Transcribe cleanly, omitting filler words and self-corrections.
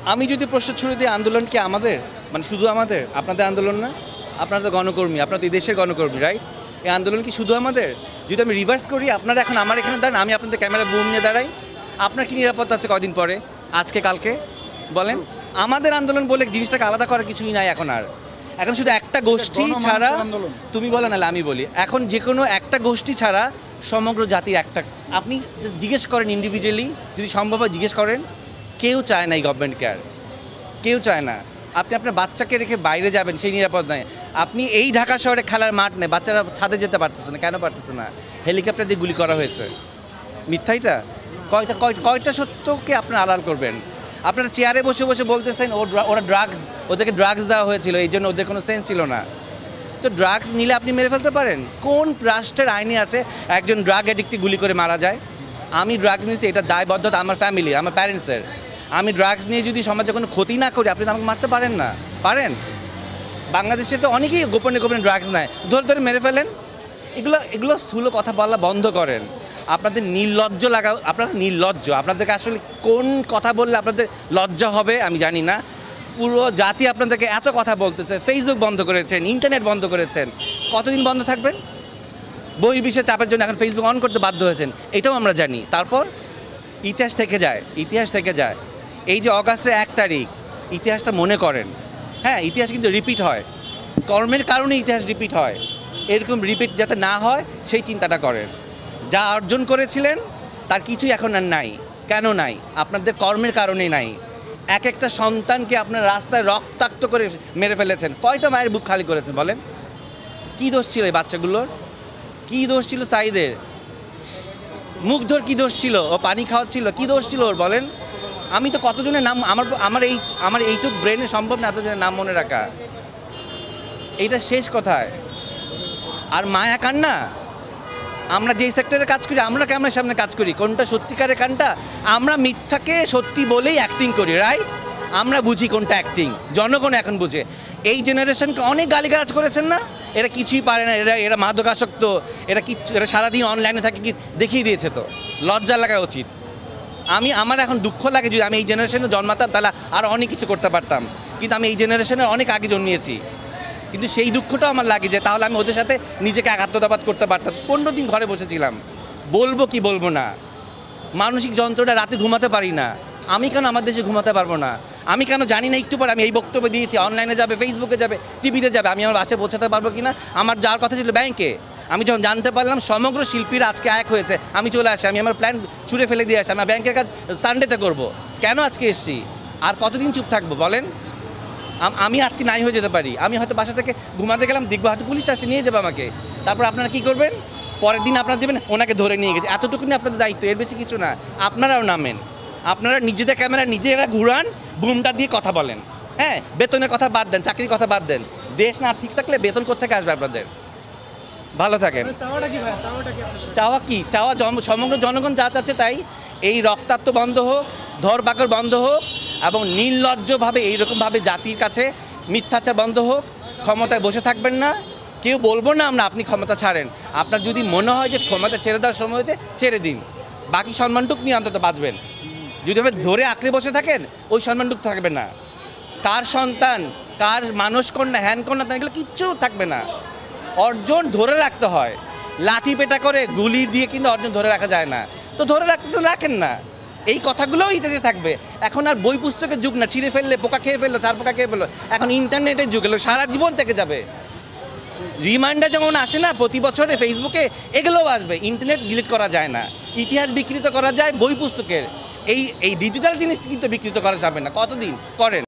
আমি যদি প্রশ্ন ছুড়ে দিই আন্দোলন কি আমাদের, মানে শুধু আমাদের, আপনাদের আন্দোলন না? আপনারা তো গণকর্মী, আপনারা তো এই দেশের গণকর্মী, রাইট? এই আন্দোলন কি শুধু আমাদের? যদি আমি রিভার্স করি, আপনারা এখন আমার এখানে দাঁড়ান, আমি আপনাদের ক্যামেরা বুম নিয়ে দাঁড়াই, আপনার কি নিরাপত্তা আছে কয়দিন পরে, আজকে কালকে? বলেন। আমাদের আন্দোলন বলে জিনিসটাকে আলাদা করার কিছুই নাই এখন আর। এখন শুধু একটা গোষ্ঠী ছাড়া, তুমি বলো নাহলে আমি বলি, এখন যে কোনো একটা গোষ্ঠী ছাড়া সমগ্র জাতির একটা, আপনি জিজ্ঞেস করেন ইন্ডিভিজুয়ালি, যদি সম্ভব হয় জিজ্ঞেস করেন, কেউ চায় না এই গভর্নমেন্ট কেয়ার, কেউ চায় না। আপনি আপনার বাচ্চাকে রেখে বাইরে যাবেন, সেই নিরাপদ নয়। আপনি এই ঢাকা শহরে খেলার মাঠ নেই, বাচ্চারা ছাদে যেতে পারতেছে না, কেন পারতেছে না? হেলিকপ্টার দিয়ে গুলি করা হয়েছে। মিথ্যাইটা কয়টা সত্যকে আপনারা আড়াল করবেন? আপনারা চেয়ারে বসে বসে বলতেছেন ওরা ওদেরকে ড্রাগস দেওয়া হয়েছিল, এই জন্য ওদের কোনো সেন্স ছিল না। তো ড্রাগস নিলে আপনি মেরে ফেলতে পারেন? কোন রাষ্ট্রের আইনে আছে একজন ড্রাগ অ্যাডিক্টকে গুলি করে মারা যায়? আমি ড্রাগস নিয়েছি, এটা দায়বদ্ধতা আমার ফ্যামিলির, আমার প্যারেন্টসের। আমি ড্রাগস নিয়ে যদি সমাজে কোনো ক্ষতি না করি, আপনি তো আমাকে মারতে পারেন না, পারেন? বাংলাদেশে তো অনেকেই গোপনে গোপনে ড্রাগস নেয়, ধরে ধরে মেরে ফেলেন। এগুলো স্থূল কথা বলা বন্ধ করেন। আপনাদের নির্লজ্জ লাগা, আপনারা নির্লজ্জ। আপনাদেরকে আসলে কোন কথা বললে আপনাদের লজ্জা হবে আমি জানি না। পুরো জাতি আপনাদেরকে এত কথা বলতেছে, ফেসবুক বন্ধ করেছেন, ইন্টারনেট বন্ধ করেছেন, কতদিন বন্ধ থাকবেন? বহির্বিশ্বের চাপের জন্য এখন ফেসবুক অন করতে বাধ্য হয়েছেন, এটাও আমরা জানি। তারপর ইতিহাস থেকে যায়, ইতিহাস থেকে যায়। এই যে অগাস্টের 1 তারিখ, ইতিহাসটা মনে করেন। হ্যাঁ, ইতিহাস কিন্তু রিপিট হয়, কর্মের কারণে ইতিহাস রিপিট হয়। এরকম রিপিট যাতে না হয় সেই চিন্তাটা করেন। যা অর্জন করেছিলেন তার কিছুই এখন আর নাই। কেন নাই? আপনাদের কর্মের কারণেই নাই। এক একটা সন্তানকে আপনার রাস্তায় রক্তাক্ত করে মেরে ফেলেছেন। কয়টা মায়ের বুক খালি করেছেন বলেন? কী দোষ ছিল এই বাচ্চাগুলোর? কী দোষ ছিল সাইদের? মুগ্ধর কী দোষ ছিল? ও পানি খাওয়াচ্ছিল, কী দোষ ছিল ওর বলেন? আমি তো কতজনের নাম, আমার এইটুক ব্রেনে সম্ভব না এতজনের নাম মনে রাখা। এইটা শেষ কথায়। আর মায়া কান্না, আমরা যেই সেক্টরে কাজ করি, আমরা ক্যামেরার সামনে কাজ করি, কোনটা সত্যিকারের কানটা? আমরা মিথ্যাকে সত্যি বলেই অ্যাক্টিং করি, রাইট? আমরা বুঝি কোনটা অ্যাক্টিং, জনগণ এখন বুঝে। এই জেনারেশনকে অনেক গালিগালাজ করেছেন না? এরা কিছুই পারে না, এরা মাদকাসক্ত, এরা সারাদিন অনলাইনে থাকে, কি দেখিয়ে দিয়েছে। তো লজ্জা লাগা উচিত। আমার এখন দুঃখ লাগে, যদি আমি এই জেনারেশনে জন্মাতাম তাহলে আর অনেক কিছু করতে পারতাম, কিন্তু আমি এই জেনারেশনের অনেক আগে জন্মিয়েছি। কিন্তু সেই দুঃখটাও আমার লাগে যে তাহলে আমি ওদের সাথে নিজেকে একাত্মতাবাদ করতে পারতাম। 15 দিন ঘরে বসেছিলাম, বলবো কি বলবো না, মানসিক যন্ত্রণা, রাতে ঘুমাতে পারি না। আমি কেন আমার দেশে ঘুমাতে পারবো না? আমি কেন জানি না একটু পরে আমি এই বক্তব্য দিয়েছি, অনলাইনে যাবে, ফেসবুকে যাবে, টিভিতে যাবে, আমি আমার বাসায় পৌঁছাতে পারবো কি না? আমার যাওয়ার কথা ছিল ব্যাংকে। আমি যখন জানতে পারলাম সমগ্র শিল্পীরা আজকে এক হয়েছে, আমি চলে আসি, আমি আমার প্ল্যান ছুঁড়ে ফেলে দিয়ে আসি, আমি ব্যাংকের কাজ সানডেতে করবো। কেন আজকে এসছি? আর কতদিন চুপ থাকবো বলেন? আমি আজকে নাই হয়ে যেতে পারি। আমি হয়তো বাসা থেকে ঘুমাতে গেলাম, দেখবো হয়তো পুলিশ আসে নিয়ে যাবে আমাকে। তারপর আপনারা কী করবেন? পরের দিন আপনারা দেবেন ওনাকে ধরে নিয়ে গেছে। এতটুকুনি আপনাদের দায়িত্ব, এর বেশি কিছু না। আপনারাও নামেন, আপনারা নিজেদের ক্যামেরা নিজেরা ঘুরান, বুমটা দিয়ে কথা বলেন। হ্যাঁ, বেতনের কথা বাদ দেন, চাকরির কথা বাদ দেন। দেশ না ঠিক থাকলে বেতন কোত্থেকে আসবে আপনাদের? ভালো থাকেন। চাওয়া কি? চাওয়া সমগ্র জনগণ যা চাচ্ছে তাই। এই রক্তাক্ত বন্ধ হোক, ধরপাকড় বন্ধ হোক, এবং নির্লজ্জভাবে এইরকমভাবে জাতির কাছে মিথ্যাচার বন্ধ হোক। ক্ষমতায় বসে থাকবেন না, কেউ বলবো না আমরা আপনি ক্ষমতা ছাড়েন। আপনার যদি মনে হয় যে ক্ষমতা ছেড়ে দেওয়ার সময় হয়েছে, ছেড়ে দিন, বাকি সম্মানটুক নিয়ে অন্তত বাঁচবেন। যদি আপনি ধরে আঁকড়ে বসে থাকেন, ওই সম্মানটুক থাকবে না। কার সন্তান, কার মানস কন্যা, হ্যান কন্যা, এগুলো কিচ্ছু থাকবে না। অর্জন ধরে রাখতে হয়, লাঠি পেটা করে গুলি দিয়ে কিন্তু অর্জন ধরে রাখা যায় না। তো ধরে রাখতেছেন, রাখেন না। এই কথাগুলোও ইতিহাসে থাকবে। এখন আর বই পুস্তকের যুগ না, ছিঁড়ে ফেললে পোকা খেয়ে ফেললো, চার পোকা খেয়ে ফেললো। এখন ইন্টারনেটের যুগ এলো, সারা জীবন থেকে যাবে। রিমাইন্ডার যেমন আসে না প্রতি বছরে ফেসবুকে, এগুলোও আসবে। ইন্টারনেট ডিলিট করা যায় না, ইতিহাস বিকৃত করা যায় বই পুস্তকের। এই ডিজিটাল জিনিসটি কিন্তু বিকৃত করা যাবে না। কতদিন করেন?